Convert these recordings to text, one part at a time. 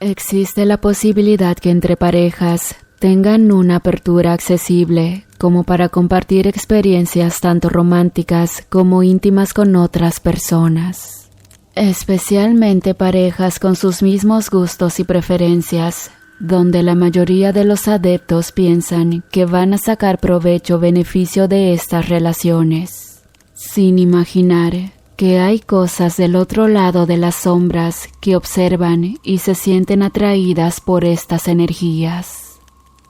Existe la posibilidad que entre parejas tengan una apertura accesible como para compartir experiencias tanto románticas como íntimas con otras personas. Especialmente parejas con sus mismos gustos y preferencias, donde la mayoría de los adeptos piensan que van a sacar provecho o beneficio de estas relaciones, sin imaginar que hay cosas del otro lado de las sombras que observan y se sienten atraídas por estas energías.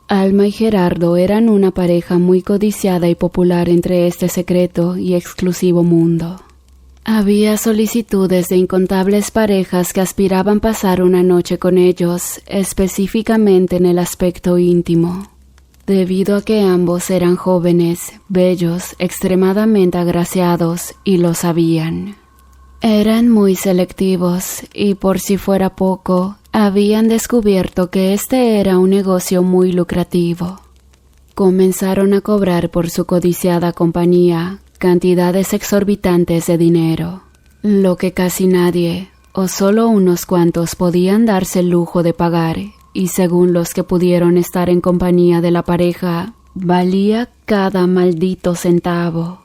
Alma y Gerardo eran una pareja muy codiciada y popular entre este secreto y exclusivo mundo. Había solicitudes de incontables parejas que aspiraban pasar una noche con ellos, específicamente en el aspecto íntimo. Debido a que ambos eran jóvenes, bellos, extremadamente agraciados y lo sabían. Eran muy selectivos y por si fuera poco, habían descubierto que este era un negocio muy lucrativo. Comenzaron a cobrar por su codiciada compañía cantidades exorbitantes de dinero, lo que casi nadie, o solo unos cuantos podían darse el lujo de pagar, y según los que pudieron estar en compañía de la pareja, valía cada maldito centavo.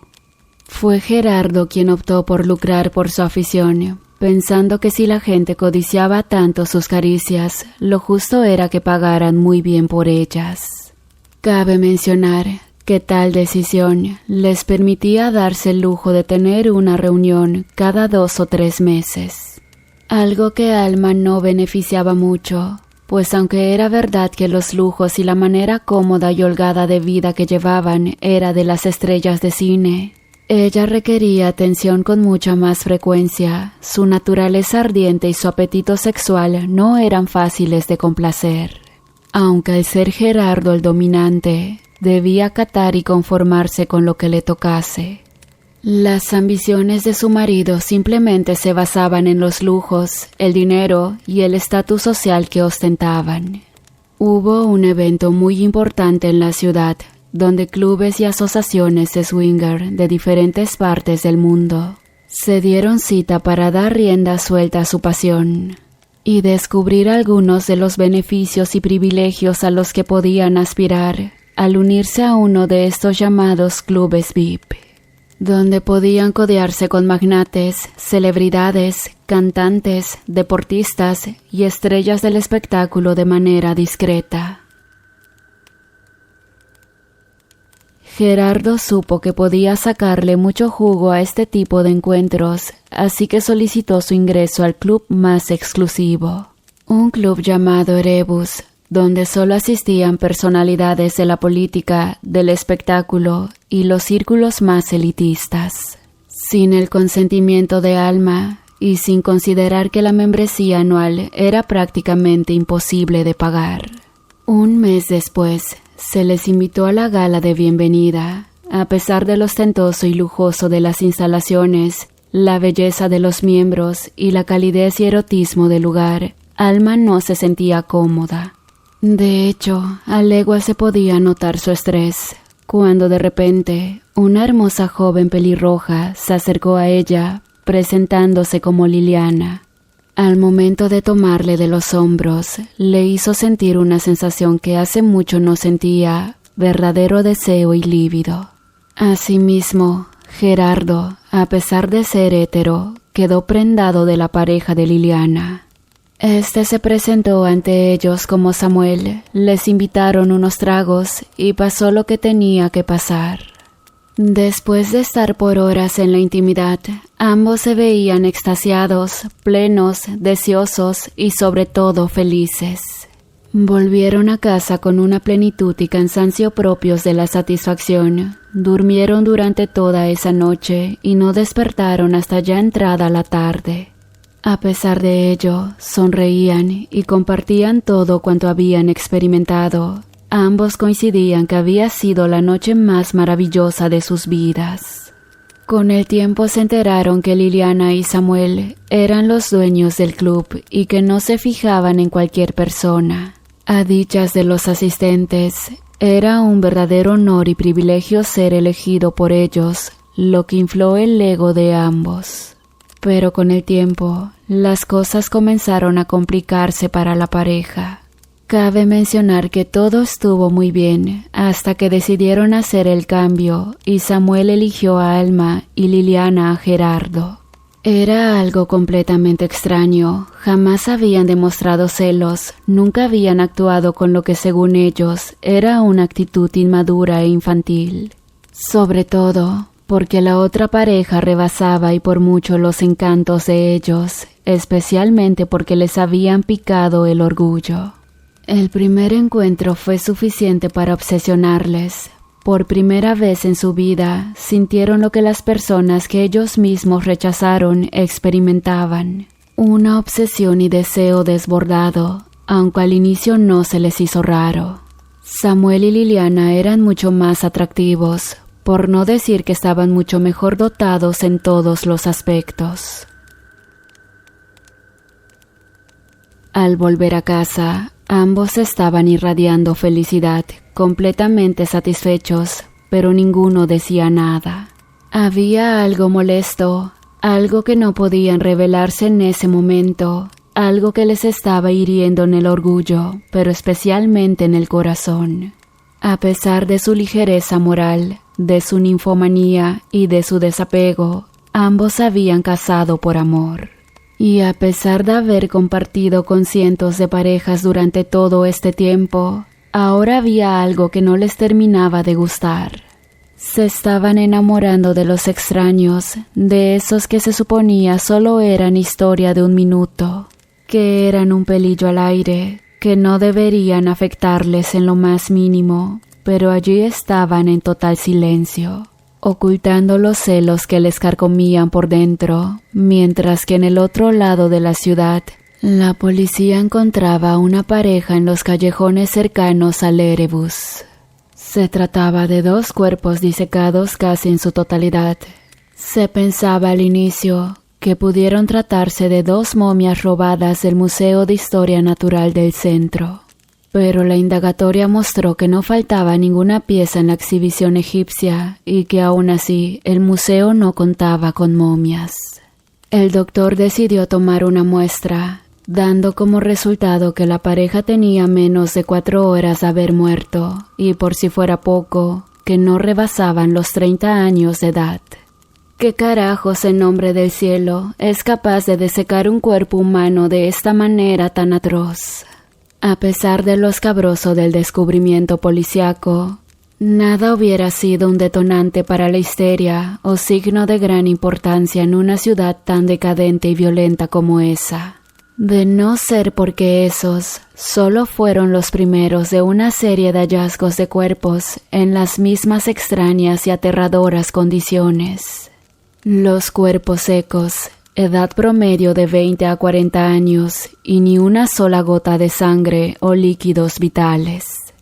Fue Gerardo quien optó por lucrar por su afición, pensando que si la gente codiciaba tanto sus caricias, lo justo era que pagaran muy bien por ellas. Cabe mencionar que tal decisión les permitía darse el lujo de tener una reunión cada 2 o 3 meses, algo que a Alma no beneficiaba mucho, pues aunque era verdad que los lujos y la manera cómoda y holgada de vida que llevaban era de las estrellas de cine, ella requería atención con mucha más frecuencia. Su naturaleza ardiente y su apetito sexual no eran fáciles de complacer. Aunque al ser Gerardo el dominante, debía acatar y conformarse con lo que le tocase. Las ambiciones de su marido simplemente se basaban en los lujos, el dinero y el estatus social que ostentaban. Hubo un evento muy importante en la ciudad, donde clubes y asociaciones de swinger de diferentes partes del mundo se dieron cita para dar rienda suelta a su pasión y descubrir algunos de los beneficios y privilegios a los que podían aspirar al unirse a uno de estos llamados clubes VIP, donde podían codearse con magnates, celebridades, cantantes, deportistas y estrellas del espectáculo de manera discreta. Gerardo supo que podía sacarle mucho jugo a este tipo de encuentros, así que solicitó su ingreso al club más exclusivo, un club llamado Erebus, donde solo asistían personalidades de la política, del espectáculo y los círculos más elitistas. Sin el consentimiento de Alma y sin considerar que la membresía anual era prácticamente imposible de pagar. Un mes después, se les invitó a la gala de bienvenida. A pesar de lo ostentoso y lujoso de las instalaciones, la belleza de los miembros y la calidez y erotismo del lugar, Alma no se sentía cómoda. De hecho, a leguas se podía notar su estrés, cuando de repente una hermosa joven pelirroja se acercó a ella, presentándose como Liliana. Al momento de tomarle de los hombros, le hizo sentir una sensación que hace mucho no sentía, verdadero deseo y lívido. Asimismo, Gerardo, a pesar de ser hétero, quedó prendado de la pareja de Liliana. Este se presentó ante ellos como Samuel, les invitaron unos tragos y pasó lo que tenía que pasar. Después de estar por horas en la intimidad, ambos se veían extasiados, plenos, deseosos y sobre todo felices. Volvieron a casa con una plenitud y cansancio propios de la satisfacción. Durmieron durante toda esa noche y no despertaron hasta ya entrada la tarde. A pesar de ello, sonreían y compartían todo cuanto habían experimentado. Ambos coincidían que había sido la noche más maravillosa de sus vidas. Con el tiempo se enteraron que Liliana y Samuel eran los dueños del club y que no se fijaban en cualquier persona. A dichas de los asistentes, era un verdadero honor y privilegio ser elegido por ellos, lo que infló el ego de ambos. Pero con el tiempo, las cosas comenzaron a complicarse para la pareja. Cabe mencionar que todo estuvo muy bien hasta que decidieron hacer el cambio y Samuel eligió a Alma y Liliana a Gerardo. Era algo completamente extraño, jamás habían demostrado celos, nunca habían actuado con lo que según ellos era una actitud inmadura e infantil. Sobre todo, porque la otra pareja rebasaba y por mucho los encantos de ellos, especialmente porque les habían picado el orgullo. El primer encuentro fue suficiente para obsesionarles. Por primera vez en su vida, sintieron lo que las personas que ellos mismos rechazaron experimentaban. Una obsesión y deseo desbordado, aunque al inicio no se les hizo raro. Samuel y Liliana eran mucho más atractivos, por no decir que estaban mucho mejor dotados en todos los aspectos. Al volver a casa, ambos estaban irradiando felicidad, completamente satisfechos, pero ninguno decía nada. Había algo molesto, algo que no podían revelarse en ese momento, algo que les estaba hiriendo en el orgullo, pero especialmente en el corazón. A pesar de su ligereza moral, de su ninfomanía y de su desapego, ambos habían casado por amor. Y a pesar de haber compartido con cientos de parejas durante todo este tiempo, ahora había algo que no les terminaba de gustar. Se estaban enamorando de los extraños, de esos que se suponía solo eran historia de un minuto, que eran un pelillo al aire, que no deberían afectarles en lo más mínimo, pero allí estaban en total silencio, ocultando los celos que les carcomían por dentro, mientras que en el otro lado de la ciudad, la policía encontraba a una pareja en los callejones cercanos al Erebus. Se trataba de dos cuerpos disecados casi en su totalidad. Se pensaba al inicio que pudieron tratarse de dos momias robadas del Museo de Historia Natural del centro. Pero la indagatoria mostró que no faltaba ninguna pieza en la exhibición egipcia y que aún así el museo no contaba con momias. El doctor decidió tomar una muestra, dando como resultado que la pareja tenía menos de 4 horas de haber muerto y, por si fuera poco, que no rebasaban los 30 años de edad. ¿Qué carajos en nombre del cielo es capaz de desecar un cuerpo humano de esta manera tan atroz? A pesar de lo escabroso del descubrimiento policiaco, nada hubiera sido un detonante para la histeria o signo de gran importancia en una ciudad tan decadente y violenta como esa. De no ser porque esos solo fueron los primeros de una serie de hallazgos de cuerpos en las mismas extrañas y aterradoras condiciones. Los cuerpos secos, edad promedio de 20 a 40 años y ni una sola gota de sangre o líquidos vitales.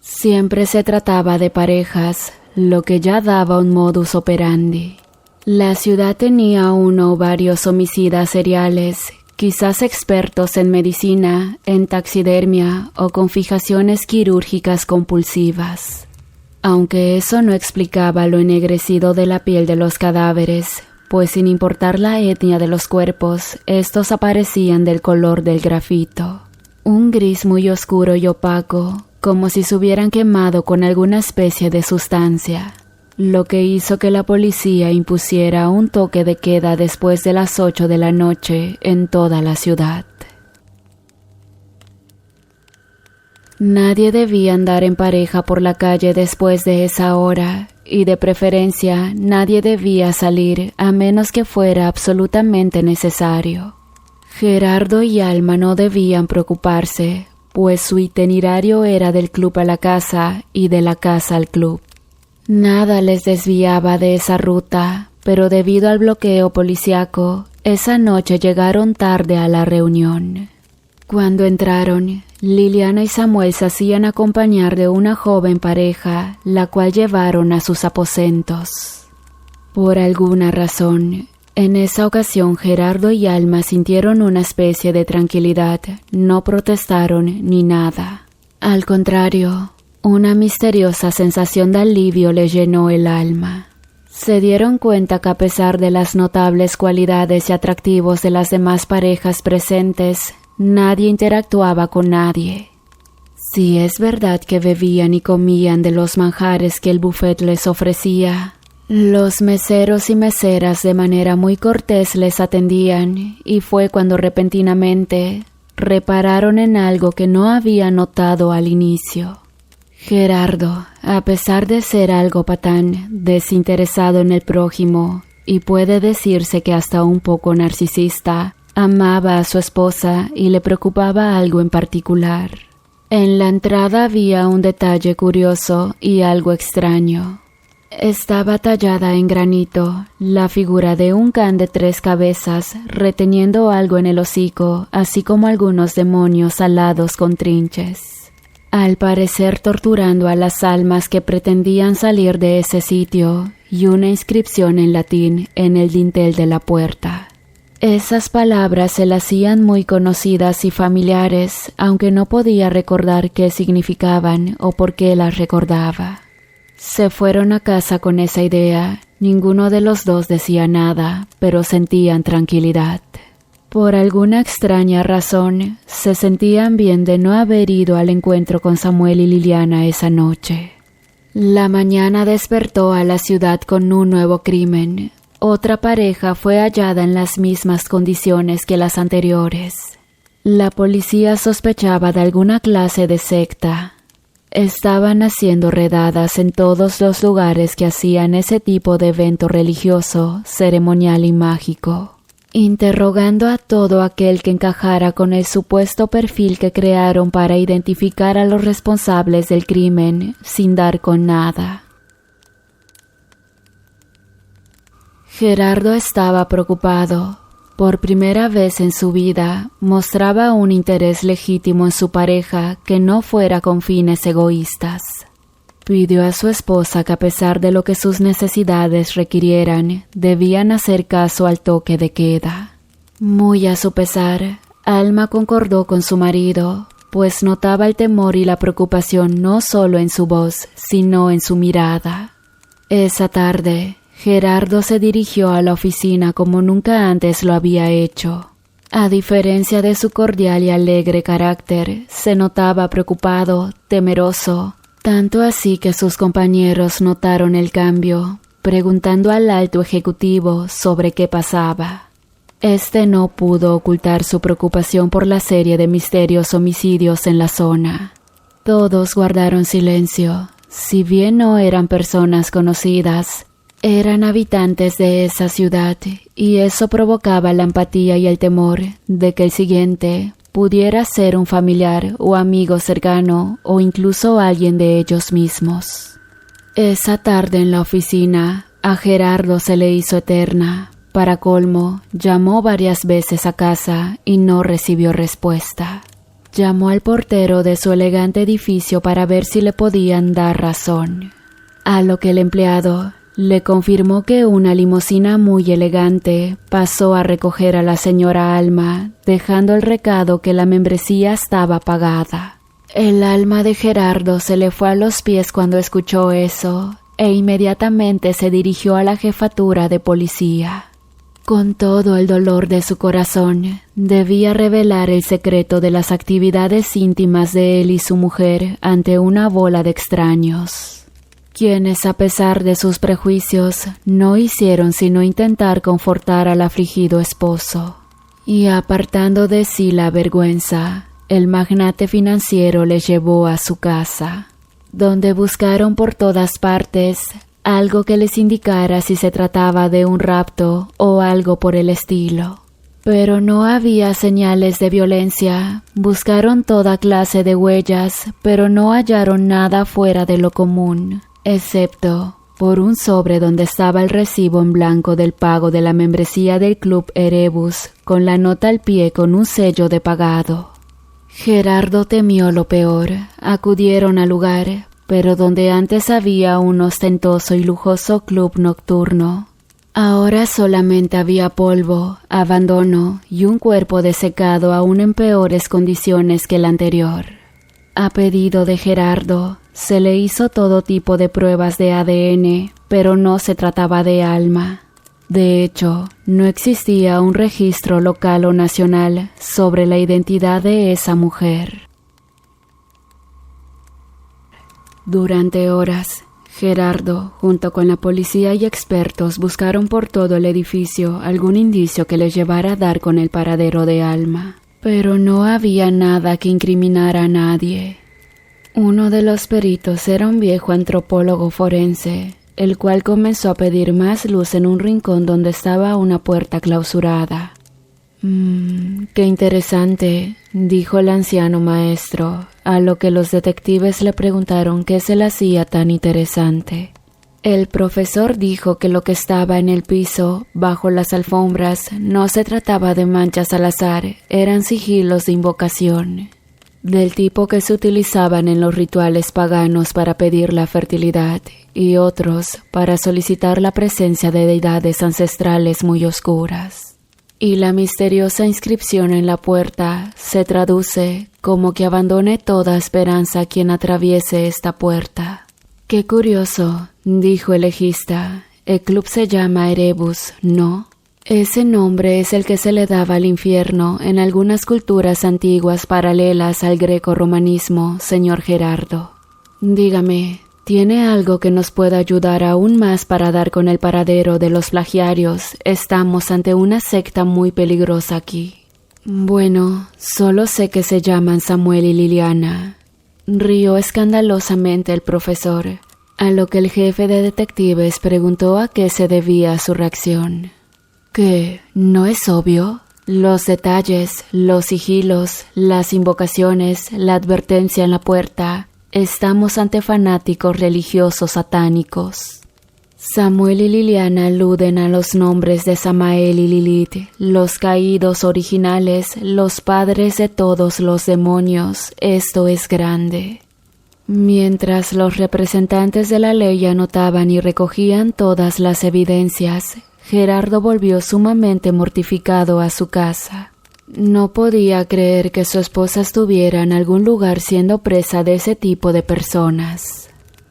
Siempre se trataba de parejas, lo que ya daba un modus operandi. La ciudad tenía uno o varios homicidas seriales, quizás expertos en medicina, en taxidermia o con fijaciones quirúrgicas compulsivas. Aunque eso no explicaba lo ennegrecido de la piel de los cadáveres, pues sin importar la etnia de los cuerpos, estos aparecían del color del grafito. Un gris muy oscuro y opaco, como si se hubieran quemado con alguna especie de sustancia, lo que hizo que la policía impusiera un toque de queda después de las 8 de la noche en toda la ciudad. Nadie debía andar en pareja por la calle después de esa hora, y de preferencia nadie debía salir a menos que fuera absolutamente necesario. Gerardo y Alma no debían preocuparse, pues su itinerario era del club a la casa y de la casa al club. Nada les desviaba de esa ruta, pero debido al bloqueo policiaco, esa noche llegaron tarde a la reunión. Cuando entraron, Liliana y Samuel se hacían acompañar de una joven pareja, la cual llevaron a sus aposentos. Por alguna razón, en esa ocasión Gerardo y Alma sintieron una especie de tranquilidad, no protestaron ni nada. Al contrario, una misteriosa sensación de alivio les llenó el alma. Se dieron cuenta que a pesar de las notables cualidades y atractivos de las demás parejas presentes, nadie interactuaba con nadie. Si es verdad que bebían y comían de los manjares que el buffet les ofrecía, los meseros y meseras de manera muy cortés les atendían, y fue cuando repentinamente repararon en algo que no había notado al inicio. Gerardo, a pesar de ser algo patán, desinteresado en el prójimo, y puede decirse que hasta un poco narcisista, amaba a su esposa y le preocupaba algo en particular. En la entrada había un detalle curioso y algo extraño. Estaba tallada en granito la figura de un can de 3 cabezas reteniendo algo en el hocico, así como algunos demonios alados con trinches. Al parecer torturando a las almas que pretendían salir de ese sitio, y una inscripción en latín en el dintel de la puerta. Esas palabras se le hacían muy conocidas y familiares, aunque no podía recordar qué significaban o por qué las recordaba. Se fueron a casa con esa idea. Ninguno de los dos decía nada, pero sentían tranquilidad. Por alguna extraña razón, se sentían bien de no haber ido al encuentro con Samuel y Liliana esa noche. La mañana despertó a la ciudad con un nuevo crimen. Otra pareja fue hallada en las mismas condiciones que las anteriores. La policía sospechaba de alguna clase de secta. Estaban haciendo redadas en todos los lugares que hacían ese tipo de evento religioso, ceremonial y mágico, interrogando a todo aquel que encajara con el supuesto perfil que crearon para identificar a los responsables del crimen, sin dar con nada. Gerardo estaba preocupado. Por primera vez en su vida, mostraba un interés legítimo en su pareja que no fuera con fines egoístas. Pidió a su esposa que a pesar de lo que sus necesidades requirieran, debían hacer caso al toque de queda. Muy a su pesar, Alma concordó con su marido, pues notaba el temor y la preocupación no solo en su voz, sino en su mirada. Esa tarde, Gerardo se dirigió a la oficina como nunca antes lo había hecho. A diferencia de su cordial y alegre carácter, se notaba preocupado, temeroso, tanto así que sus compañeros notaron el cambio, preguntando al alto ejecutivo sobre qué pasaba. Este no pudo ocultar su preocupación por la serie de misterios homicidios en la zona. Todos guardaron silencio. Si bien no eran personas conocidas, eran habitantes de esa ciudad, y eso provocaba la empatía y el temor de que el siguiente pudiera ser un familiar o amigo cercano o incluso alguien de ellos mismos. Esa tarde en la oficina, a Gerardo se le hizo eterna. Para colmo, llamó varias veces a casa y no recibió respuesta. Llamó al portero de su elegante edificio para ver si le podían dar razón. A lo que el empleado le confirmó que una limusina muy elegante pasó a recoger a la señora Alma, dejando el recado que la membresía estaba pagada. El alma de Gerardo se le fue a los pies cuando escuchó eso, e inmediatamente se dirigió a la jefatura de policía. Con todo el dolor de su corazón, debía revelar el secreto de las actividades íntimas de él y su mujer ante una bola de extraños, quienes a pesar de sus prejuicios no hicieron sino intentar confortar al afligido esposo. Y apartando de sí la vergüenza, el magnate financiero les llevó a su casa, donde buscaron por todas partes algo que les indicara si se trataba de un rapto o algo por el estilo. Pero no había señales de violencia. Buscaron toda clase de huellas, pero no hallaron nada fuera de lo común, excepto por un sobre donde estaba el recibo en blanco del pago de la membresía del Club Erebus, con la nota al pie con un sello de pagado. Gerardo temió lo peor. Acudieron al lugar, pero donde antes había un ostentoso y lujoso club nocturno, ahora solamente había polvo, abandono y un cuerpo desecado aún en peores condiciones que el anterior. A pedido de Gerardo, se le hizo todo tipo de pruebas de ADN, pero no se trataba de Alma. De hecho, no existía un registro local o nacional sobre la identidad de esa mujer. Durante horas, Gerardo, junto con la policía y expertos, buscaron por todo el edificio algún indicio que les llevara a dar con el paradero de Alma, pero no había nada que incriminara a nadie. Uno de los peritos era un viejo antropólogo forense, el cual comenzó a pedir más luz en un rincón donde estaba una puerta clausurada. Qué interesante, dijo el anciano maestro, a lo que los detectives le preguntaron qué se le hacía tan interesante. El profesor dijo que lo que estaba en el piso, bajo las alfombras, no se trataba de manchas al azar, eran sigilos de invocación, del tipo que se utilizaban en los rituales paganos para pedir la fertilidad, y otros para solicitar la presencia de deidades ancestrales muy oscuras. Y la misteriosa inscripción en la puerta se traduce como que abandone toda esperanza a quien atraviese esta puerta. «Qué curioso», dijo el legista. «El club se llama Erebus, ¿no?» Ese nombre es el que se le daba al infierno en algunas culturas antiguas paralelas al greco-romanismo, señor Gerardo. Dígame, ¿tiene algo que nos pueda ayudar aún más para dar con el paradero de los plagiarios? Estamos ante una secta muy peligrosa aquí. Bueno, solo sé que se llaman Samuel y Liliana. Rió escandalosamente el profesor, a lo que el jefe de detectives preguntó a qué se debía su reacción. ¿Qué? ¿No es obvio? Los detalles, los sigilos, las invocaciones, la advertencia en la puerta. Estamos ante fanáticos religiosos satánicos. Samuel y Liliana aluden a los nombres de Samael y Lilith, los caídos originales, los padres de todos los demonios. Esto es grande. Mientras los representantes de la ley anotaban y recogían todas las evidencias, Gerardo volvió sumamente mortificado a su casa. No podía creer que su esposa estuviera en algún lugar siendo presa de ese tipo de personas.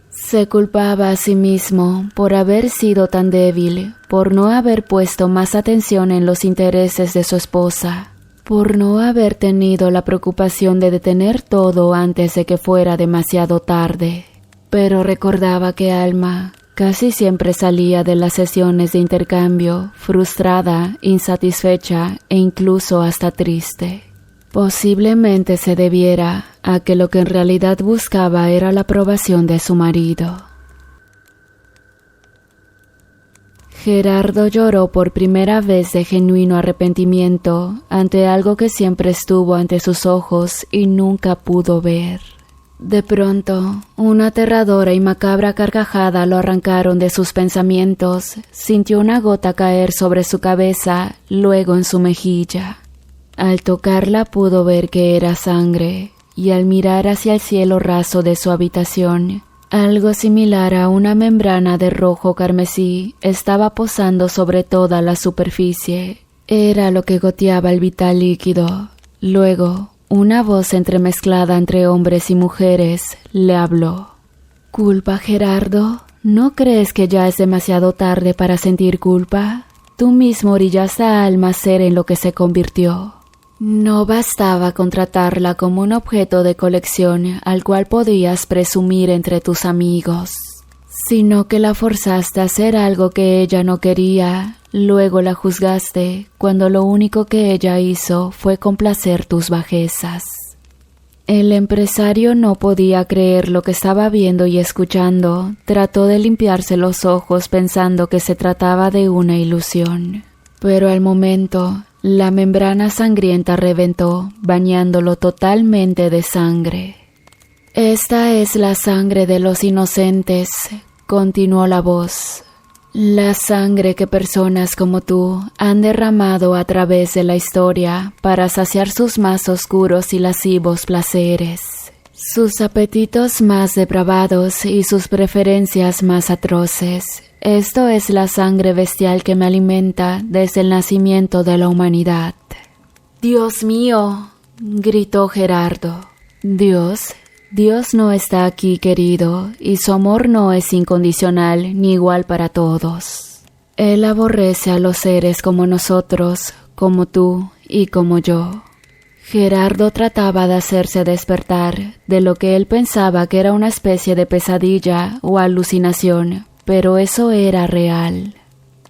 Se culpaba a sí mismo por haber sido tan débil, por no haber puesto más atención en los intereses de su esposa, por no haber tenido la preocupación de detener todo antes de que fuera demasiado tarde. Pero recordaba que Alma casi siempre salía de las sesiones de intercambio frustrada, insatisfecha e incluso hasta triste. Posiblemente se debiera a que lo que en realidad buscaba era la aprobación de su marido. Gerardo lloró por primera vez de genuino arrepentimiento ante algo que siempre estuvo ante sus ojos y nunca pudo ver. De pronto, una aterradora y macabra carcajada lo arrancaron de sus pensamientos. Sintió una gota caer sobre su cabeza, luego en su mejilla. Al tocarla pudo ver que era sangre, y al mirar hacia el cielo raso de su habitación, algo similar a una membrana de rojo carmesí estaba posando sobre toda la superficie. Era lo que goteaba el vital líquido. Luego, una voz entremezclada entre hombres y mujeres le habló. «¿Culpa, Gerardo? ¿No crees que ya es demasiado tarde para sentir culpa? Tú mismo orillaste a Alma a ser en lo que se convirtió. No bastaba con tratarla como un objeto de colección al cual podías presumir entre tus amigos, sino que la forzaste a hacer algo que ella no quería. Luego la juzgaste cuando lo único que ella hizo fue complacer tus bajezas». El empresario no podía creer lo que estaba viendo y escuchando. Trató de limpiarse los ojos pensando que se trataba de una ilusión. Pero al momento, la membrana sangrienta reventó, bañándolo totalmente de sangre. «Esta es la sangre de los inocentes», continuó la voz. «La sangre que personas como tú han derramado a través de la historia para saciar sus más oscuros y lascivos placeres, sus apetitos más depravados y sus preferencias más atroces. Esto es la sangre bestial que me alimenta desde el nacimiento de la humanidad». «¡Dios mío!», gritó Gerardo. «¿Dios? Dios no está aquí, querido, y su amor no es incondicional ni igual para todos. Él aborrece a los seres como nosotros, como tú y como yo. Gerardo trataba de hacerse despertar de lo que él pensaba que era una especie de pesadilla o alucinación, pero eso era real.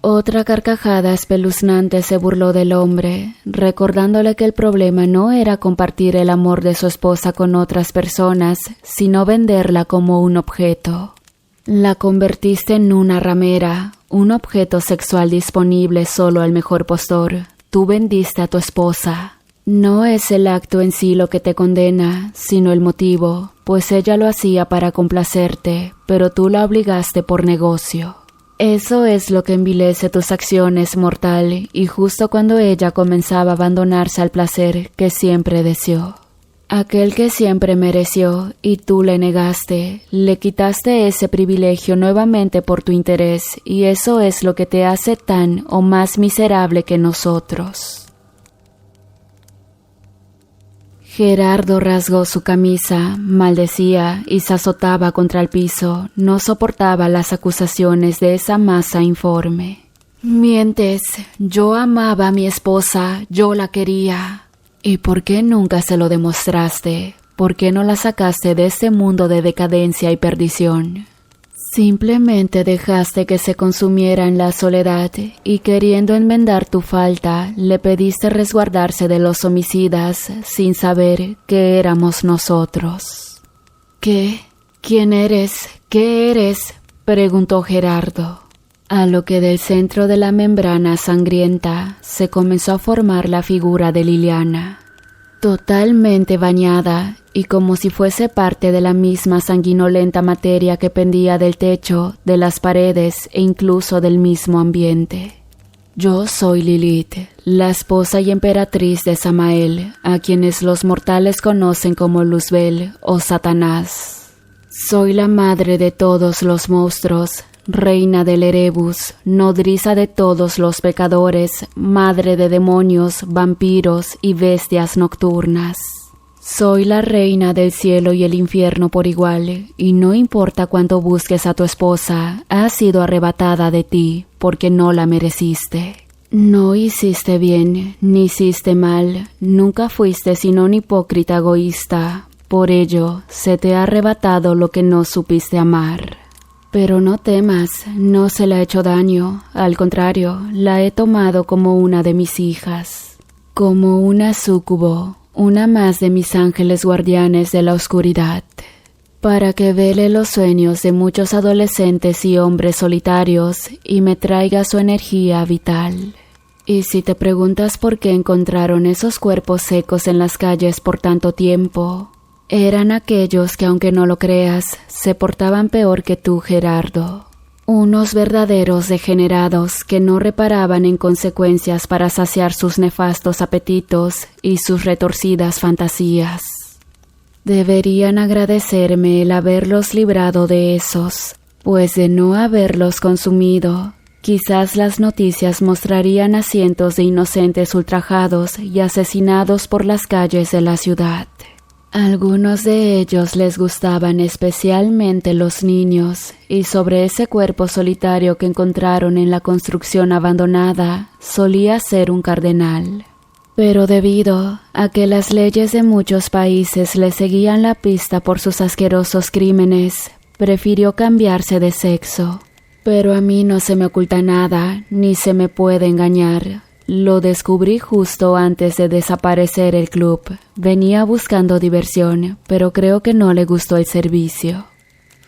Otra carcajada espeluznante se burló del hombre, recordándole que el problema no era compartir el amor de su esposa con otras personas, sino venderla como un objeto. La convertiste en una ramera, un objeto sexual disponible solo al mejor postor. Tú vendiste a tu esposa. No es el acto en sí lo que te condena, sino el motivo, pues ella lo hacía para complacerte, pero tú la obligaste por negocio. Eso es lo que envilece tus acciones, mortal, y justo cuando ella comenzaba a abandonarse al placer que siempre deseó. Aquel que siempre mereció, y tú le negaste, le quitaste ese privilegio nuevamente por tu interés, y eso es lo que te hace tan o más miserable que nosotros. Gerardo rasgó su camisa, maldecía y se azotaba contra el piso. No soportaba las acusaciones de esa masa informe. «Mientes, yo amaba a mi esposa, yo la quería». «¿Y por qué nunca se lo demostraste? ¿Por qué no la sacaste de este mundo de decadencia y perdición?» Simplemente dejaste que se consumiera en la soledad y queriendo enmendar tu falta, le pediste resguardarse de los homicidas sin saber que éramos nosotros. ¿Qué? ¿Quién eres? ¿Qué eres?, preguntó Gerardo. A lo que del centro de la membrana sangrienta se comenzó a formar la figura de Liliana. Totalmente bañada y como si fuese parte de la misma sanguinolenta materia que pendía del techo, de las paredes e incluso del mismo ambiente. Yo soy Lilith, la esposa y emperatriz de Samael, a quienes los mortales conocen como Luzbel o Satanás. Soy la madre de todos los monstruos, reina del Erebus, nodriza de todos los pecadores, madre de demonios, vampiros y bestias nocturnas. Soy la reina del cielo y el infierno por igual, y no importa cuánto busques a tu esposa, ha sido arrebatada de ti, porque no la mereciste. No hiciste bien, ni hiciste mal, nunca fuiste sino un hipócrita egoísta, por ello se te ha arrebatado lo que no supiste amar. Pero no temas, no se le ha hecho daño, al contrario, la he tomado como una de mis hijas, como una súcubo, una más de mis ángeles guardianes de la oscuridad, para que vele los sueños de muchos adolescentes y hombres solitarios y me traiga su energía vital. Y si te preguntas por qué encontraron esos cuerpos secos en las calles por tanto tiempo, eran aquellos que, aunque no lo creas, se portaban peor que tú, Gerardo. Unos verdaderos degenerados que no reparaban en consecuencias para saciar sus nefastos apetitos y sus retorcidas fantasías. Deberían agradecerme el haberlos librado de esos, pues de no haberlos consumido, quizás las noticias mostrarían a cientos de inocentes ultrajados y asesinados por las calles de la ciudad. Algunos de ellos les gustaban especialmente los niños, y sobre ese cuerpo solitario que encontraron en la construcción abandonada solía ser un cardenal. Pero debido a que las leyes de muchos países le seguían la pista por sus asquerosos crímenes, prefirió cambiarse de sexo. Pero a mí no se me oculta nada, ni se me puede engañar. Lo descubrí justo antes de desaparecer el club. Venía buscando diversión, pero creo que no le gustó el servicio.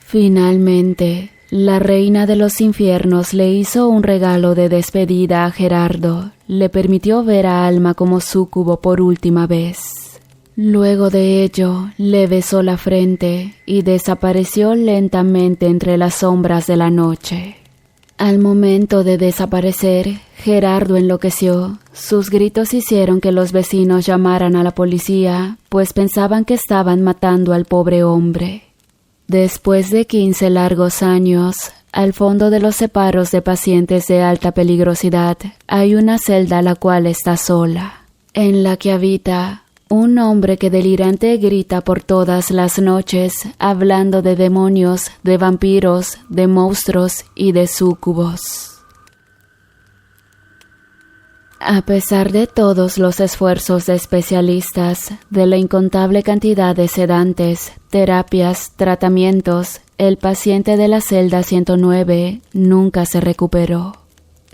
Finalmente, la reina de los infiernos le hizo un regalo de despedida a Gerardo. Le permitió ver a Alma como súcubo por última vez. Luego de ello, le besó la frente y desapareció lentamente entre las sombras de la noche. Al momento de desaparecer, Gerardo enloqueció. Sus gritos hicieron que los vecinos llamaran a la policía, pues pensaban que estaban matando al pobre hombre. Después de 15 largos años, al fondo de los separos de pacientes de alta peligrosidad, hay una celda la cual está sola, en la que habita Un hombre que delirante grita por todas las noches, hablando de demonios, de vampiros, de monstruos y de súcubos. A pesar de todos los esfuerzos de especialistas, de la incontable cantidad de sedantes, terapias, tratamientos, el paciente de la celda 109 nunca se recuperó.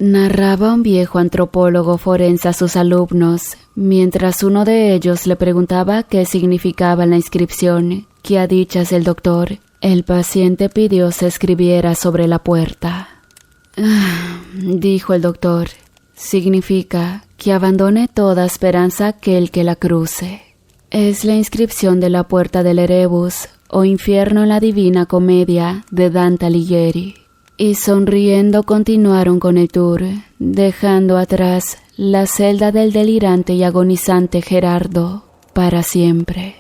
Narraba un viejo antropólogo forense a sus alumnos, mientras uno de ellos le preguntaba qué significaba la inscripción, que a dichas del doctor, el paciente pidió se escribiera sobre la puerta. Dijo el doctor. Significa que abandone toda esperanza aquel que la cruce. Es la inscripción de la puerta del Erebus o infierno en la Divina Comedia de Dante Alighieri. Y sonriendo continuaron con el tour, dejando atrás la celda del delirante y agonizante Gerardo para siempre.